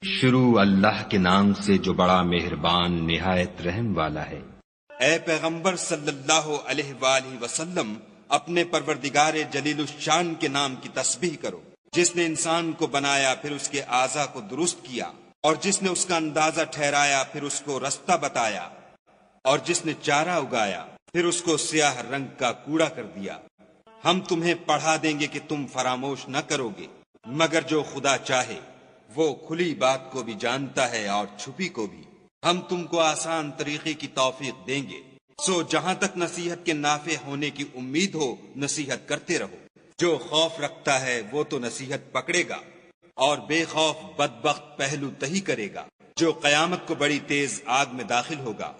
شروع اللہ کے نام سے جو بڑا مہربان نہایت رحم والا ہے۔ اے پیغمبر صلی اللہ علیہ وآلہ وسلم، اپنے پروردگار جلیل الشان کے نام کی تسبیح کرو، جس نے انسان کو بنایا پھر اس کے اعضاء کو درست کیا، اور جس نے اس کا اندازہ ٹھہرایا پھر اس کو رستہ بتایا، اور جس نے چارہ اگایا پھر اس کو سیاہ رنگ کا کوڑا کر دیا۔ ہم تمہیں پڑھا دیں گے کہ تم فراموش نہ کرو گے، مگر جو خدا چاہے وہ کھلی بات کو بھی جانتا ہے اور چھپی کو بھی۔ ہم تم کو آسان طریقے کی توفیق دیں گے، سو جہاں تک نصیحت کے نافع ہونے کی امید ہو نصیحت کرتے رہو۔ جو خوف رکھتا ہے وہ تو نصیحت پکڑے گا، اور بے خوف بدبخت پہلو تہی کرے گا۔ جو قیامت کو بڑی تیز آگ میں داخل ہوگا،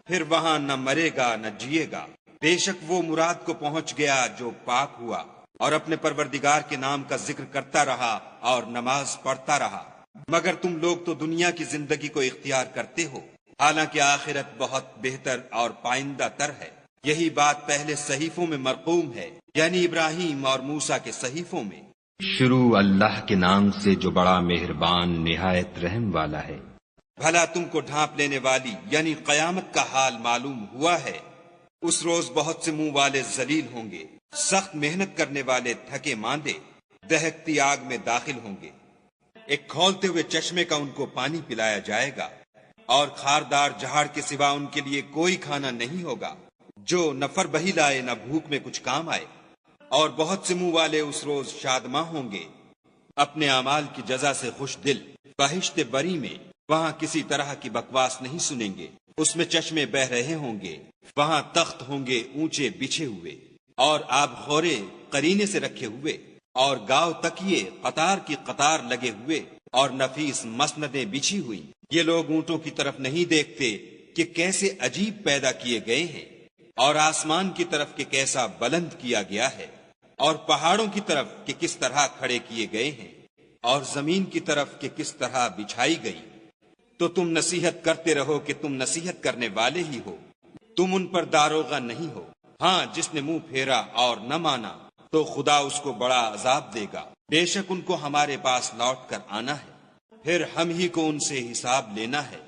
پھر وہاں نہ مرے گا نہ جیے گا۔ بے شک وہ مراد کو پہنچ گیا جو پاک ہوا اور اپنے پروردگار کے نام کا ذکر کرتا رہا اور نماز پڑھتا رہا۔ مگر تم لوگ تو دنیا کی زندگی کو اختیار کرتے ہو، حالانکہ آخرت بہت بہتر اور پائندہ تر ہے۔ یہی بات پہلے صحیفوں میں مرقوم ہے، یعنی ابراہیم اور موسیٰ کے صحیفوں میں۔ شروع اللہ کے نام سے جو بڑا مہربان نہایت رحم والا ہے۔ بھلا تم کو ڈھانپ لینے والی یعنی قیامت کا حال معلوم ہوا ہے؟ اس روز بہت سے منہ والے ذلیل ہوں گے، سخت محنت کرنے والے تھکے ماندے دہکتی آگ میں داخل ہوں گے۔ ایک کھولتے ہوئے چشمے کا ان کو پانی پلایا جائے گا، اور خاردار جہاڑ کے سوا ان کے لیے کوئی کھانا نہیں ہوگا جو نہ فربہی لائے نہ بھوک میں کچھ کام آئے۔ اور بہت سے منہ والے اس روز شادماں ہوں گے، اپنے اعمال کی جزا سے خوش دل، بہشت بری میں۔ وہاں کسی طرح کی بکواس نہیں سنیں گے، اس میں چشمے بہ رہے ہوں گے، وہاں تخت ہوں گے اونچے بچھے ہوئے، اور آب خورے قرینے سے رکھے ہوئے، اور گاؤ تکیے قطار کی قطار لگے ہوئے، اور نفیس مسندیں بچھی ہوئی۔ یہ لوگ اونٹوں کی طرف نہیں دیکھتے کہ کیسے عجیب پیدا کیے گئے ہیں، اور آسمان کی طرف کہ کیسا بلند کیا گیا ہے، اور پہاڑوں کی طرف کہ کس طرح کھڑے کیے گئے ہیں، اور زمین کی طرف کہ کس طرح بچھائی گئی۔ تو تم نصیحت کرتے رہو کہ تم نصیحت کرنے والے ہی ہو، تم ان پر داروغہ نہیں ہو۔ ہاں، جس نے منہ پھیرا اور نہ مانا تو خدا اس کو بڑا عذاب دے گا۔ بے شک ان کو ہمارے پاس لوٹ کر آنا ہے، پھر ہم ہی کو ان سے حساب لینا ہے۔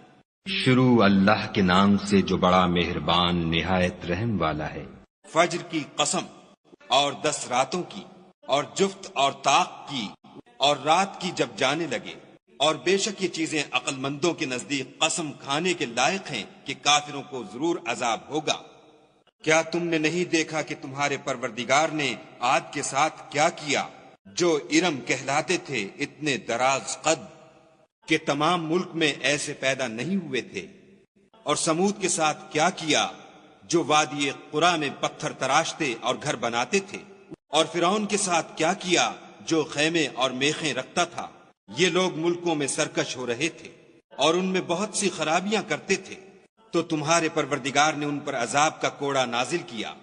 شروع اللہ کے نام سے جو بڑا مہربان نہایت رحم والا ہے۔ فجر کی قسم، اور 10 راتوں کی، اور جفت اور طاق کی، اور رات کی جب جانے لگے۔ اور بے شک یہ چیزیں عقل مندوں کے نزدیک قسم کھانے کے لائق ہیں کہ کافروں کو ضرور عذاب ہوگا۔ کیا تم نے نہیں دیکھا کہ تمہارے پروردگار نے عاد کے ساتھ کیا کیا، جو ارم کہلاتے تھے اتنے دراز قد کہ تمام ملک میں ایسے پیدا نہیں ہوئے تھے؟ اور سمود کے ساتھ کیا کیا، جو وادی قرا میں پتھر تراشتے اور گھر بناتے تھے؟ اور فرعون کے ساتھ کیا کیا، جو خیمے اور میخیں رکھتا تھا؟ یہ لوگ ملکوں میں سرکش ہو رہے تھے اور ان میں بہت سی خرابیاں کرتے تھے، تو تمہارے پروردگار نے ان پر عذاب کا کوڑا نازل کیا۔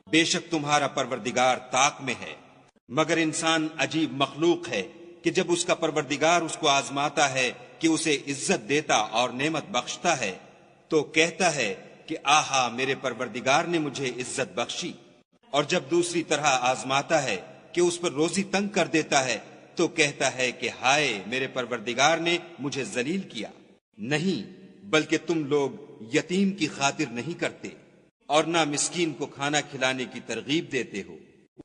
بے شک تمہارا پروردگار طاق میں ہے، مگر انسان عجیب مخلوق ہے کہ جب اس کا پروردگار اس کو آزماتا ہے کہ اسے عزت دیتا اور نعمت بخشتا ہے تو کہتا ہے کہ آہا میرے پروردگار نے مجھے عزت بخشی، اور جب دوسری طرح آزماتا ہے کہ اس پر روزی تنگ کر دیتا ہے تو کہتا ہے کہ ہائے میرے پروردگار نے مجھے ذلیل کیا۔ نہیں، بلکہ تم لوگ یتیم کی خاطر نہیں کرتے، اور نہ مسکین کو کھانا کھلانے کی ترغیب دیتے ہو،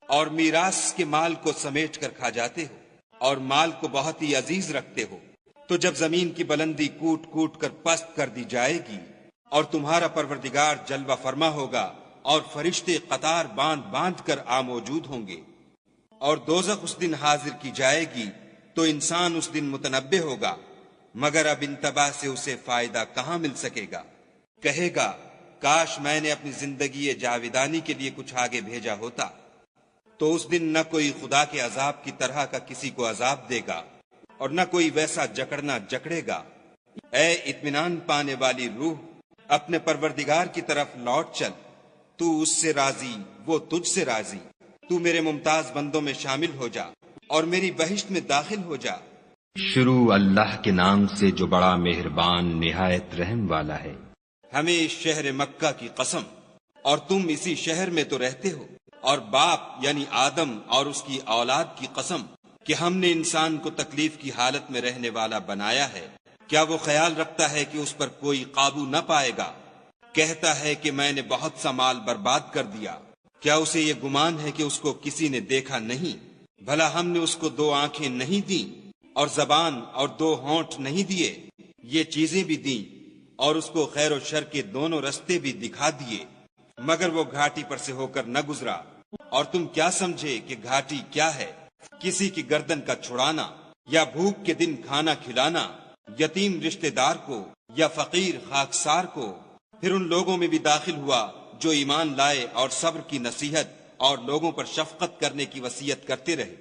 اور میراث کے مال کو سمیٹ کر کھا جاتے ہو، اور مال کو بہت ہی عزیز رکھتے ہو۔ تو جب زمین کی بلندی کوٹ کوٹ کر پست کر دی جائے گی، اور تمہارا پروردگار جلوہ فرما ہوگا، اور فرشتے قطار باندھ باندھ کر موجود ہوں گے، اور دوزخ اس دن حاضر کی جائے گی، تو انسان اس دن متنبہ ہوگا، مگر اب انتباہ سے اسے فائدہ کہاں مل سکے گا۔ کہے گا کاش میں نے اپنی زندگی جاویدانی کے لیے کچھ آگے بھیجا ہوتا۔ تو اس دن نہ کوئی خدا کے عذاب کی طرح کا کسی کو عذاب دے گا، اور نہ کوئی ویسا جکڑنا جکڑے گا۔ اے اطمینان پانے والی روح، اپنے پروردگار کی طرف لوٹ چل، تو اس سے راضی وہ تجھ سے راضی۔ تو میرے ممتاز بندوں میں شامل ہو جا اور میری بہشت میں داخل ہو جا۔ شروع اللہ کے نام سے جو بڑا مہربان نہایت رحم والا ہے۔ ہمیں اس شہر مکہ کی قسم، اور تم اسی شہر میں تو رہتے ہو، اور باپ یعنی آدم اور اس کی اولاد کی قسم کہ ہم نے انسان کو تکلیف کی حالت میں رہنے والا بنایا ہے، کیا وہ خیال رکھتا ہے کہ اس پر کوئی قابو نہ پائے گا؟ کہتا ہے کہ میں نے بہت سا مال برباد کر دیا۔ کیا اسے یہ گمان ہے کہ اس کو کسی نے دیکھا نہیں؟ بھلا ہم نے اس کو 2 آنکھیں نہیں دیں اور زبان اور 2 ہونٹ نہیں دیے؟ یہ چیزیں بھی دیں اور اس کو خیر و شر کے دونوں رستے بھی دکھا دیے، مگر وہ گھاٹی پر سے ہو کر نہ گزرا۔ اور تم کیا سمجھے کہ گھاٹی کیا ہے؟ کسی کی گردن کا چھڑانا، یا بھوک کے دن کھانا کھلانا، یتیم رشتہ دار کو یا فقیر خاکسار کو۔ پھر ان لوگوں میں بھی داخل ہوا جو ایمان لائے اور صبر کی نصیحت اور لوگوں پر شفقت کرنے کی وصیت کرتے رہے۔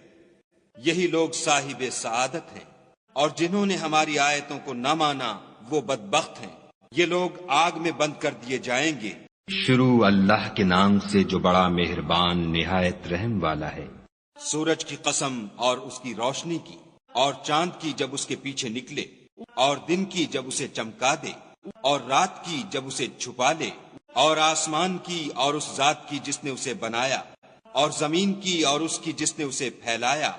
یہی لوگ صاحب سعادت ہیں، اور جنہوں نے ہماری آیتوں کو نہ مانا وہ بدبخت ہیں۔ یہ لوگ آگ میں بند کر دیے جائیں گے۔ شروع اللہ کے نام سے جو بڑا مہربان نہایت رحم والا ہے۔ سورج کی قسم اور اس کی روشنی کی، اور چاند کی جب اس کے پیچھے نکلے، اور دن کی جب اسے چمکا دے، اور رات کی جب اسے چھپا لے، اور آسمان کی اور اس ذات کی جس نے اسے بنایا، اور زمین کی اور اس کی جس نے اسے پھیلایا،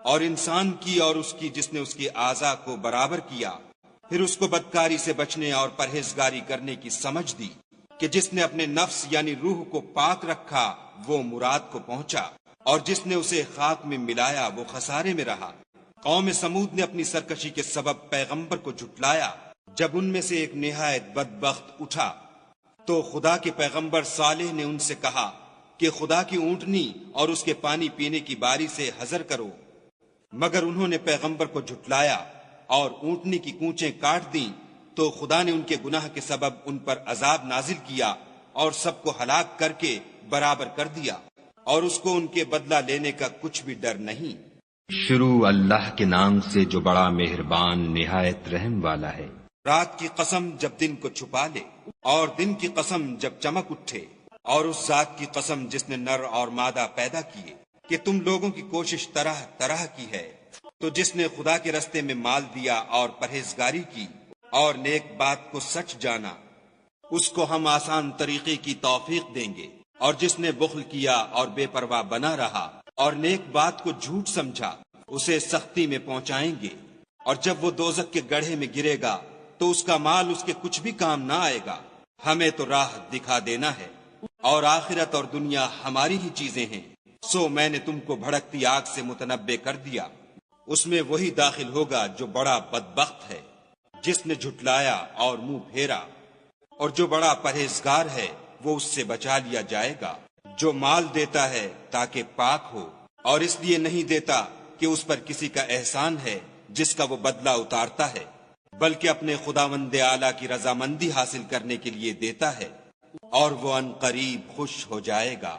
اور انسان کی اور اس کی جس نے اس کے اعضاء کو برابر کیا۔ پھر اس کو بدکاری سے بچنے اور پرہیزگاری کرنے کی سمجھ دی کہ جس نے اپنے نفس یعنی روح کو پاک رکھا وہ مراد کو پہنچا، اور جس نے اسے خاک میں ملایا وہ خسارے میں رہا۔ قوم سمود نے اپنی سرکشی کے سبب پیغمبر کو جھٹلایا۔ جب ان میں سے ایک نہایت بدبخت اٹھا تو خدا کے پیغمبر صالح نے ان سے کہا کہ خدا کی اونٹنی اور اس کے پانی پینے کی باری سے حذر کرو، مگر انہوں نے پیغمبر کو جھٹلایا اور اونٹنی کی کونچیں کاٹ دیں، تو خدا نے ان کے گناہ کے سبب ان پر عذاب نازل کیا اور سب کو ہلاک کر کے برابر کر دیا، اور اس کو ان کے بدلہ لینے کا کچھ بھی ڈر نہیں۔ شروع اللہ کے نام سے جو بڑا مہربان نہایت رحم والا ہے۔ رات کی قسم جب دن کو چھپا لے، اور دن کی قسم جب چمک اٹھے، اور اس ذات کی قسم جس نے نر اور مادہ پیدا کیے کہ تم لوگوں کی کوشش طرح طرح کی ہے، تو جس نے خدا کے رستے میں مال دیا اور پرہیزگاری کی اور نیک بات کو سچ جانا، اس کو ہم آسان طریقے کی توفیق دیں گے۔ اور جس نے بخل کیا اور بے پرواہ بنا رہا اور نیک بات کو جھوٹ سمجھا، اسے سختی میں پہنچائیں گے، اور جب وہ دوزخ کے گڑھے میں گرے گا تو اس کا مال اس کے کچھ بھی کام نہ آئے گا۔ ہمیں تو راہ دکھا دینا ہے، اور آخرت اور دنیا ہماری ہی چیزیں ہیں۔ سو میں نے تم کو بھڑکتی آگ سے متنبع کر دیا، اس میں وہی داخل ہوگا جو بڑا بدبخت ہے، جس نے جھٹلایا اور منہ پھیرا، اور جو بڑا پرہیزگار ہے وہ اس سے بچا لیا جائے گا۔ جو مال دیتا ہے تاکہ پاک ہو، اور اس لیے نہیں دیتا کہ اس پر کسی کا احسان ہے جس کا وہ بدلہ اتارتا ہے، بلکہ اپنے خداوند اعلیٰ کی رضامندی حاصل کرنے کے لیے دیتا ہے، اور وہ ان قریب خوش ہو جائے گا۔